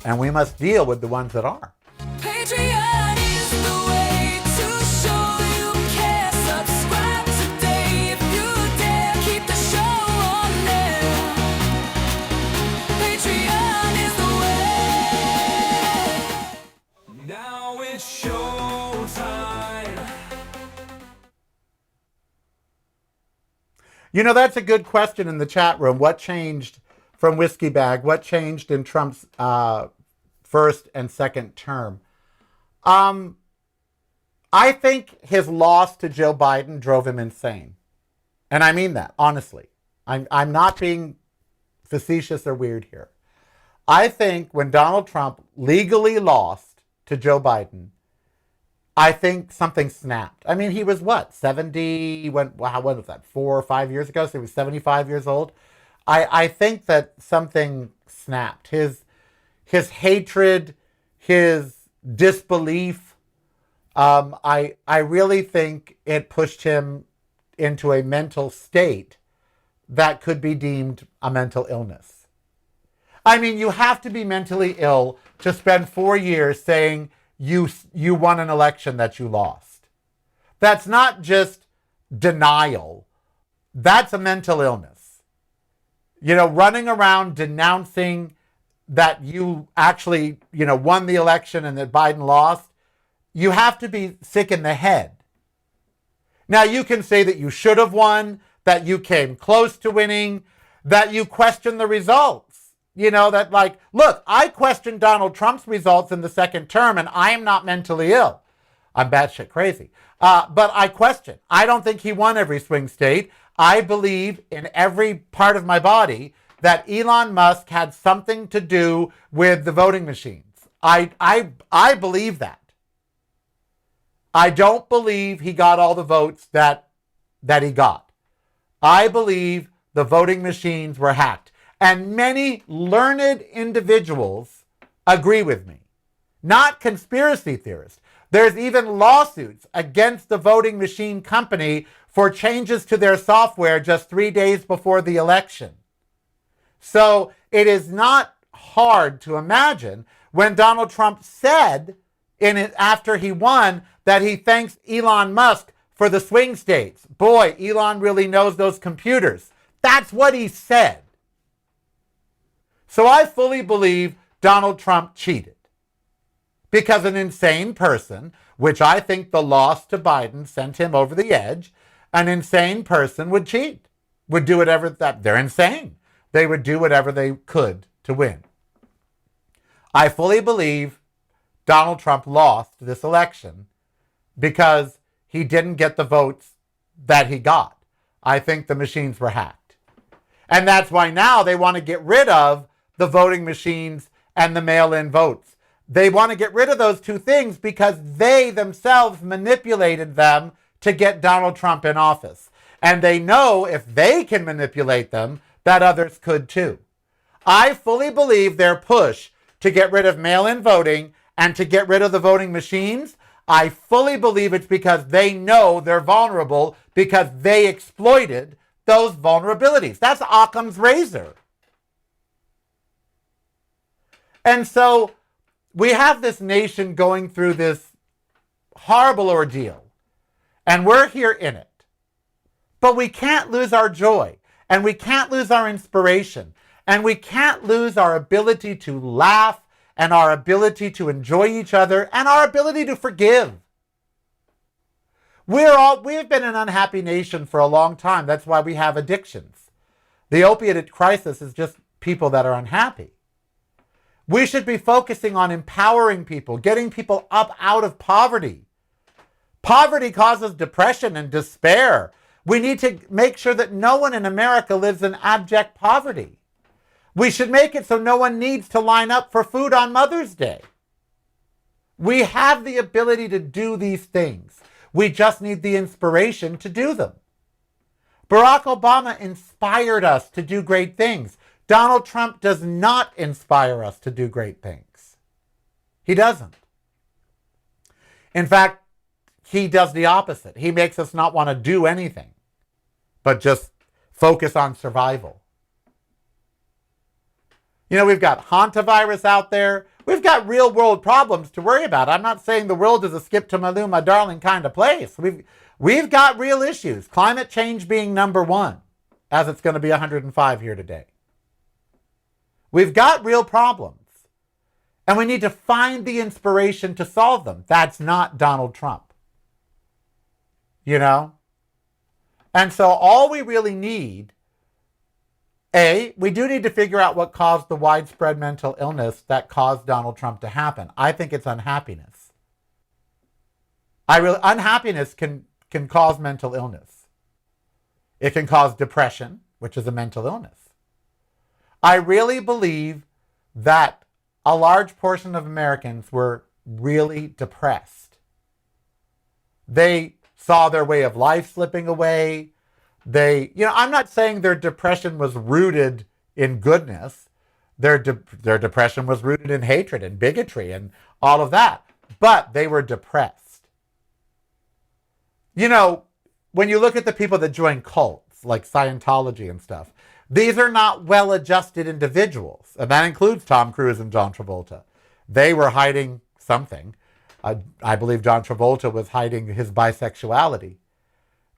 And we must deal with the ones that are. Patreon is the way to show you care. Subscribe today if you dare. Keep the show on there. Patreon is the way. Now it's showtime. You know, that's a good question in the chat room. What changed from Whiskey Bag? What changed in Trump's first and second term? I think his loss to Joe Biden drove him insane. And I mean that, honestly. I'm not being facetious or weird here. I think when Donald Trump legally lost to Joe Biden, I think something snapped. I mean, he was what, 70, when was that, 4 or 5 years ago? So he was 75 years old. I think that something snapped. His hatred, his disbelief, I really think it pushed him into a mental state that could be deemed a mental illness. I mean, you have to be mentally ill to spend 4 years saying you won an election that you lost. That's not just denial. That's a mental illness. You know, running around denouncing that you actually, won the election and that Biden lost, you have to be sick in the head. Now, you can say that you should have won, that you came close to winning, that you question the results. That like, look, I questioned Donald Trump's results in the second term and I am not mentally ill. I'm batshit crazy. But I question. I don't think he won every swing state. I believe in every part of my body that Elon Musk had something to do with the voting machines. I believe that. I don't believe he got all the votes that he got. I believe the voting machines were hacked. And many learned individuals agree with me. Not conspiracy theorists. There's even lawsuits against the voting machine company for changes to their software just 3 days before the election. So it is not hard to imagine when Donald Trump said after he won that he thanks Elon Musk for the swing states. Boy, Elon really knows those computers. That's what he said. So I fully believe Donald Trump cheated. Because an insane person, which I think the loss to Biden sent him over the edge, an insane person would cheat, would do whatever they're insane. They would do whatever they could to win. I fully believe Donald Trump lost this election because he didn't get the votes that he got. I think the machines were hacked. And that's why now they want to get rid of the voting machines and the mail-in votes. They want to get rid of those two things because they themselves manipulated them to get Donald Trump in office. And they know if they can manipulate them, that others could too. I fully believe their push to get rid of mail-in voting and to get rid of the voting machines, I fully believe it's because they know they're vulnerable because they exploited those vulnerabilities. That's Occam's razor. And so we have this nation going through this horrible ordeal, and we're here in it. But we can't lose our joy, and we can't lose our inspiration, and we can't lose our ability to laugh, and our ability to enjoy each other, and our ability to forgive. We've been an unhappy nation for a long time. That's why we have addictions. The opiate crisis is just people that are unhappy. We should be focusing on empowering people, getting people up out of poverty. Poverty causes depression and despair. We need to make sure that no one in America lives in abject poverty. We should make it so no one needs to line up for food on Mother's Day. We have the ability to do these things. We just need the inspiration to do them. Barack Obama inspired us to do great things. Donald Trump does not inspire us to do great things. He doesn't. In fact, he does the opposite. He makes us not want to do anything, but just focus on survival. You know, we've got hantavirus out there. We've got real world problems to worry about. I'm not saying the world is a skip to Malou, my darling kind of place. We've got real issues. Climate change being number one, as it's going to be 105 here today. We've got real problems. And we need to find the inspiration to solve them. That's not Donald Trump. You know? And so all we really need, we do need to figure out what caused the widespread mental illness that caused Donald Trump to happen. I think it's unhappiness. Unhappiness can cause mental illness. It can cause depression, which is a mental illness. I really believe that a large portion of Americans were really depressed. They saw their way of life slipping away. I'm not saying their depression was rooted in goodness. Their depression was rooted in hatred and bigotry and all of that. But they were depressed. You know, when you look at the people that join cults, like Scientology and stuff, these are not well-adjusted individuals. And that includes Tom Cruise and John Travolta. They were hiding something. I believe John Travolta was hiding his bisexuality.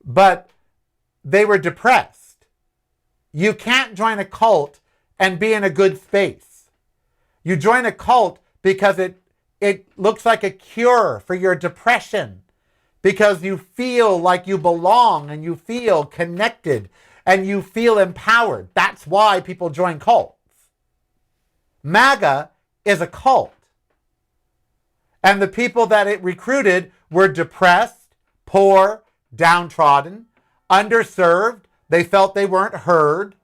But they were depressed. You can't join a cult and be in a good space. You join a cult because it looks like a cure for your depression, because you feel like you belong and you feel connected and you feel empowered. That's why people join cults. MAGA is a cult. And the people that it recruited were depressed, poor, downtrodden, underserved. They felt they weren't heard.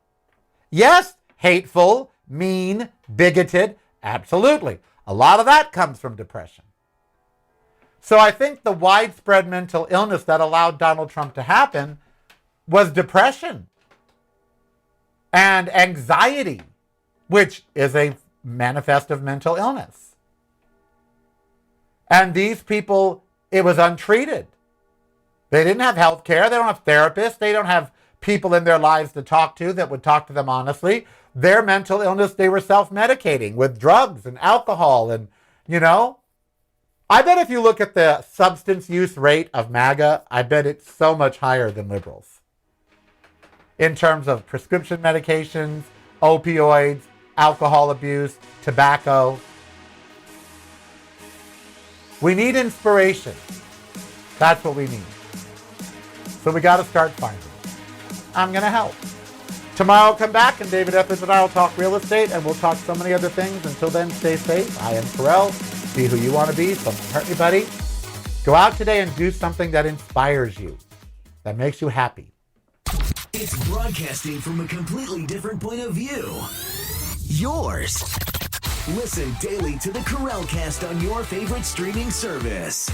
Yes, hateful, mean, bigoted. Absolutely. A lot of that comes from depression. So I think the widespread mental illness that allowed Donald Trump to happen was depression and anxiety, which is a manifest of mental illness. And these people, it was untreated. They didn't have health care. They don't have therapists. They don't have people in their lives to talk to that would talk to them honestly. Their mental illness, they were self-medicating with drugs and alcohol. And, you know, I bet if you look at the substance use rate of MAGA, I bet it's so much higher than liberals. In terms of prescription medications, opioids, alcohol abuse, tobacco. We need inspiration. That's what we need. So we got to start finding it. I'm going to help. Tomorrow I'll come back and David Eppers and I will talk real estate and we'll talk so many other things. Until then, stay safe. I am Karel. Be who you want to be. Don't hurt anybody. Go out today and do something that inspires you, that makes you happy. It's broadcasting from a completely different point of view. Yours. Listen daily to the Karel Cast on your favorite streaming service.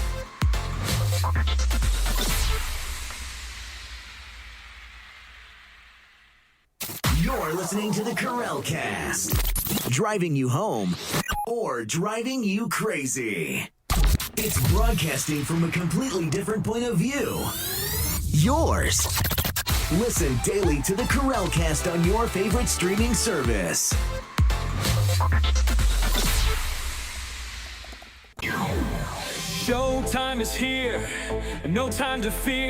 You're listening to the Karel Cast. Driving you home or driving you crazy. It's broadcasting from a completely different point of view. Yours. Listen daily to the Karel Cast on your favorite streaming service. Showtime is here, no time to fear.